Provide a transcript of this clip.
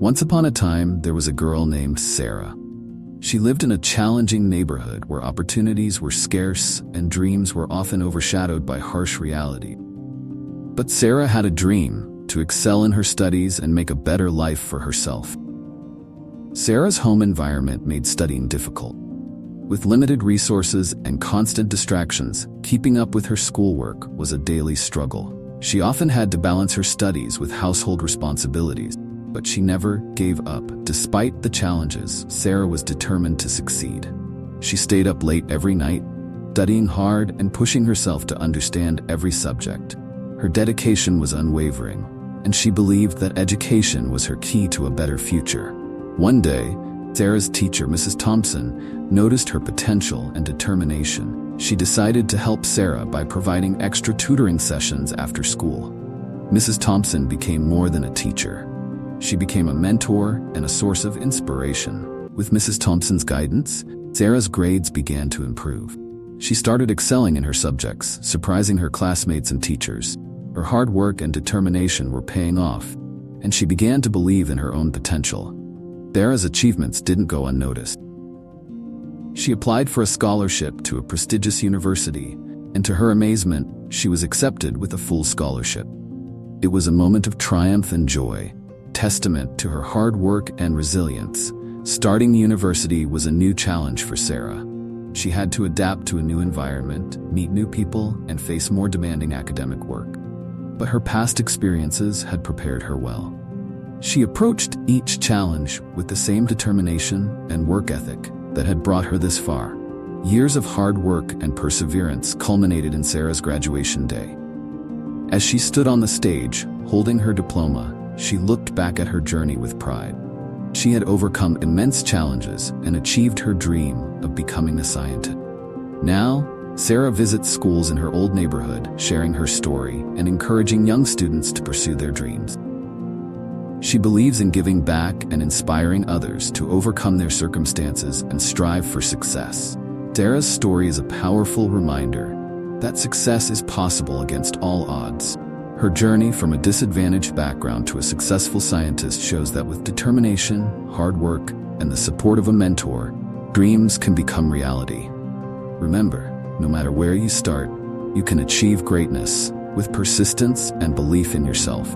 Once upon a time, there was a girl named Sarah. She lived in a challenging neighborhood where opportunities were scarce and dreams were often overshadowed by harsh reality. But Sarah had a dream to excel in her studies and make a better life for herself. Sarah's home environment made studying difficult. With limited resources and constant distractions, keeping up with her schoolwork was a daily struggle. She often had to balance her studies with household responsibilities, but she never gave up. Despite the challenges, Sarah was determined to succeed. She stayed up late every night, studying hard and pushing herself to understand every subject. Her dedication was unwavering, and she believed that education was her key to a better future. One day, Sarah's teacher, Mrs. Thompson, noticed her potential and determination. She decided to help Sarah by providing extra tutoring sessions after school. Mrs. Thompson became more than a teacher. She became a mentor and a source of inspiration. With Mrs. Thompson's guidance, Sarah's grades began to improve. She started excelling in her subjects, surprising her classmates and teachers. Her hard work and determination were paying off, and she began to believe in her own potential. Sarah's achievements didn't go unnoticed. She applied for a scholarship to a prestigious university, and to her amazement, she was accepted with a full scholarship. It was a moment of triumph and joy, testament to her hard work and resilience. Starting university was a new challenge for Sarah. She had to adapt to a new environment, meet new people, and face more demanding academic work. But her past experiences had prepared her well. She approached each challenge with the same determination and work ethic that had brought her this far. Years of hard work and perseverance culminated in Sarah's graduation day. As she stood on the stage, holding her diploma, she looked back at her journey with pride. She had overcome immense challenges and achieved her dream of becoming a scientist. Now, Sarah visits schools in her old neighborhood, sharing her story and encouraging young students to pursue their dreams. She believes in giving back and inspiring others to overcome their circumstances and strive for success. Sarah's story is a powerful reminder that success is possible against all odds. Her journey from a disadvantaged background to a successful scientist shows that with determination, hard work, and the support of a mentor, dreams can become reality. Remember, no matter where you start, you can achieve greatness with persistence and belief in yourself.